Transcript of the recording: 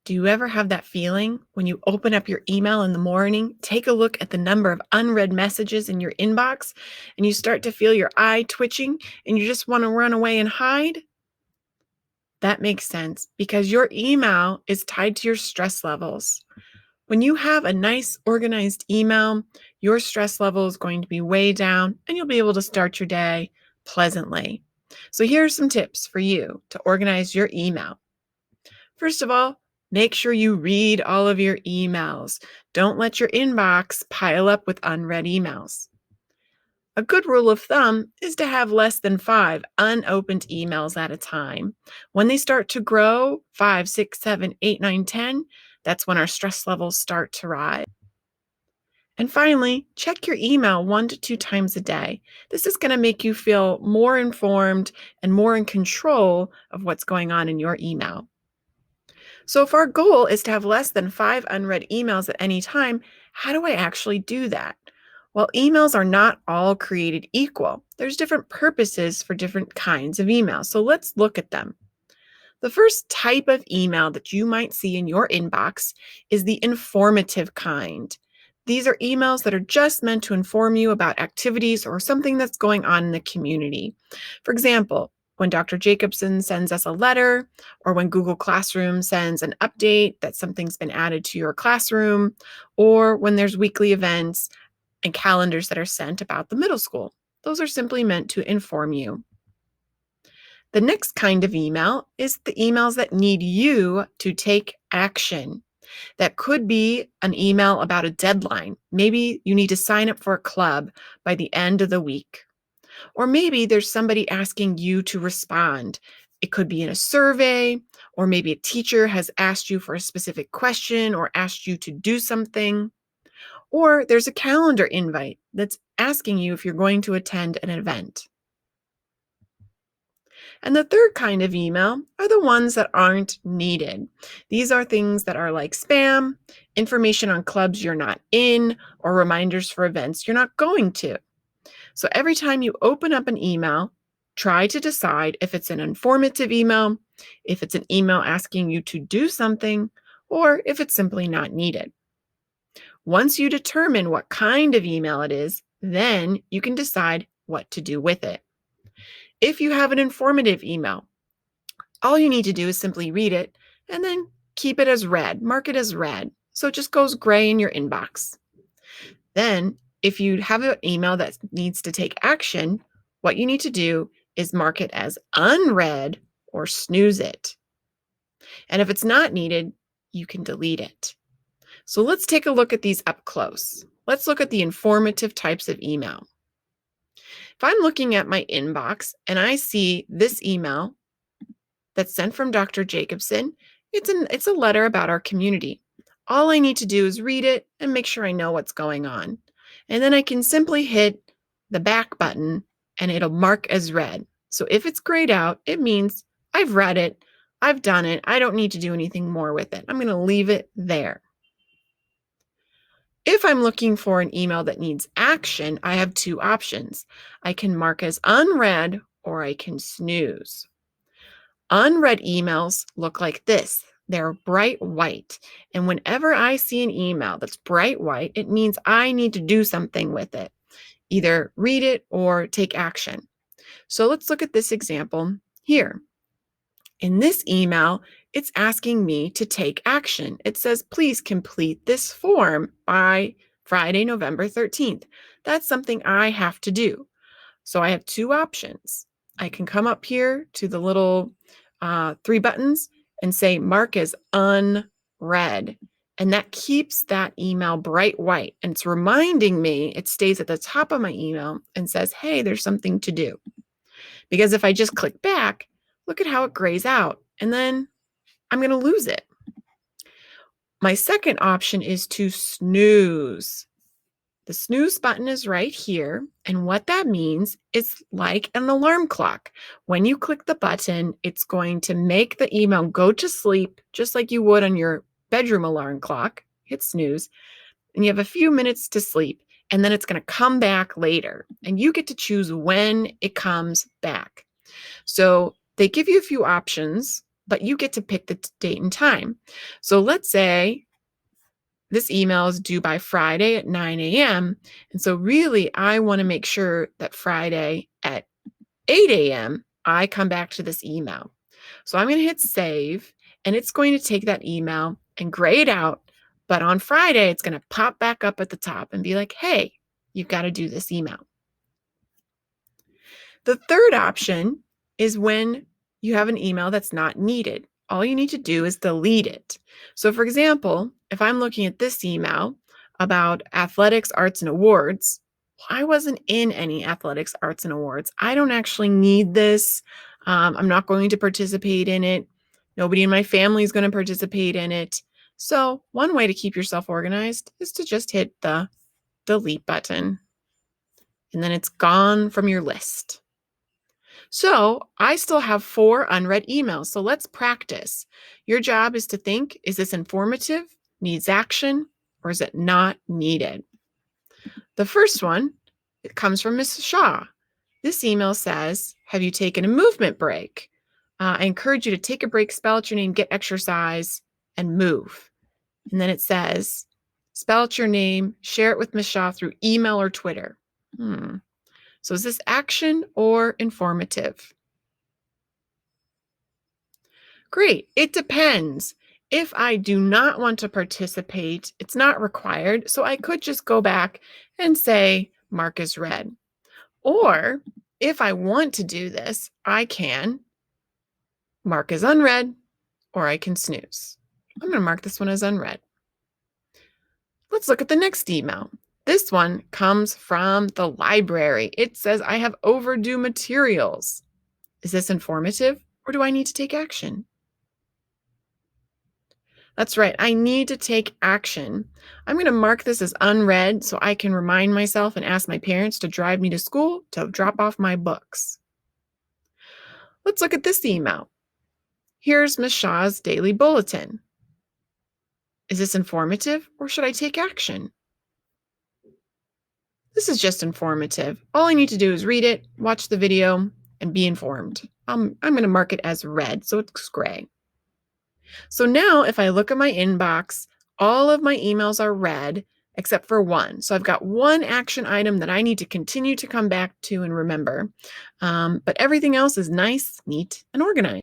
Do you ever have that feeling when you open up your email in the morning, take a look at the number of unread messages in your inbox, and you start to feel your eye twitching and you just want to run away and hide? That makes sense because your email is tied to your stress levels. When you have a nice organized email, your stress level is going to be way down and you'll be able to start your day pleasantly. So here are some tips for you to organize your email. First of all, make sure you read all of your emails. Don't let your inbox pile up with unread emails. A good rule of thumb is to have less than 5 unopened emails at a time. When they start to grow, 5, 6, 7, 8, 9, 10, that's when our stress levels start to rise. And finally, check your email 1 to 2 times a day. This is going to make you feel more informed and more in control of what's going on in your email. So if our goal is to have less than 5 unread emails at any time, how do I actually do that? Well, emails are not all created equal. There's different purposes for different kinds of emails. So let's look at them. The first type of email that you might see in your inbox is the informative kind. These are emails that are just meant to inform you about activities or something that's going on in the community. For example, when Dr. Jacobson sends us a letter, or when Google Classroom sends an update that something's been added to your classroom, or when there's weekly events and calendars that are sent about the middle school. Those are simply meant to inform you. The next kind of email is the emails that need you to take action. That could be an email about a deadline. Maybe you need to sign up for a club by the end of the week. Or maybe there's somebody asking you to respond. It could be in a survey, or maybe a teacher has asked you for a specific question or asked you to do something. Or there's a calendar invite that's asking you if you're going to attend an event. And the third kind of email are the ones that aren't needed. These are things that are like spam, information on clubs you're not in, or reminders for events you're not going to. So every time you open up an email, try to decide if it's an informative email, if it's an email asking you to do something, or if it's simply not needed. Once you determine what kind of email it is, then you can decide what to do with it. If you have an informative email, all you need to do is simply read it and then keep it as read, mark it as read, so it just goes gray in your inbox. Then, if you have an email that needs to take action, what you need to do is mark it as unread or snooze it. And if it's not needed, you can delete it. So let's take a look at these up close. Let's look at the informative types of email. If I'm looking at my inbox and I see this email that's sent from Dr. Jacobson, it's a letter about our community. All I need to do is read it and make sure I know what's going on. And then I can simply hit the back button and it'll mark as read. So if it's grayed out, it means I've read it, I've done it, I don't need to do anything more with it. I'm going to leave it there. If I'm looking for an email that needs action, I have 2 options. I can mark as unread or I can snooze. Unread emails look like this. They're bright white. And whenever I see an email that's bright white, it means I need to do something with it, either read it or take action. So let's look at this example here. In this email, it's asking me to take action. It says, please complete this form by Friday, November 13th. That's something I have to do. So I have 2 options. I can come up here to the little 3 buttons and say mark as unread. And that keeps that email bright white. And it's reminding me, it stays at the top of my email and says, hey, there's something to do. Because if I just click back, look at how it grays out. And then I'm going to lose it. My second option is to snooze. The snooze button is right here. And what that means is like an alarm clock. When you click the button, it's going to make the email go to sleep, just like you would on your bedroom alarm clock. Hit snooze, and you have a few minutes to sleep, and then it's going to come back later. And you get to choose when it comes back. So they give you a few options but you get to pick the date and time. So let's say this email is due by Friday at 9 a.m. And so really, I want to make sure that Friday at 8 a.m., I come back to this email. So I'm going to hit save, and it's going to take that email and gray it out. But on Friday, it's going to pop back up at the top and be like, hey, you've got to do this email. The third option is when you have an email that's not needed. All you need to do is delete it. So, for example, if I'm looking at this email about athletics, arts, and awards, I wasn't in any athletics, arts, and awards. I don't actually need this. I'm not going to participate in it. Nobody in my family is going to participate in it. So, one way to keep yourself organized is to just hit the delete button, and then it's gone from your list. So I still have 4 unread emails. So let's practice. Your job is to think, is this informative, needs action, or is it not needed? The first one, it comes from Ms. Shaw. This email says, have you taken a movement break? I encourage you to take a break, spell out your name, get exercise, and move. And then it says, spell out your name, share it with Ms. Shaw through email or Twitter. So is this action or informative? Great. It depends. If I do not want to participate, it's not required. So I could just go back and say, mark as read. Or if I want to do this, I can mark as unread, or I can snooze. I'm going to mark this one as unread. Let's look at the next email. This one comes from the library. It says, I have overdue materials. Is this informative, or do I need to take action? That's right. I need to take action. I'm going to mark this as unread so I can remind myself and ask my parents to drive me to school to drop off my books. Let's look at this email. Here's Ms. Shaw's daily bulletin. Is this informative, or should I take action? This is just informative. All I need to do is read it, watch the video, and be informed. I'm going to mark it as red, so it's gray. So now if I look at my inbox, all of my emails are red except for one. So I've got one action item that I need to continue to come back to and remember. But everything else is nice, neat, and organized.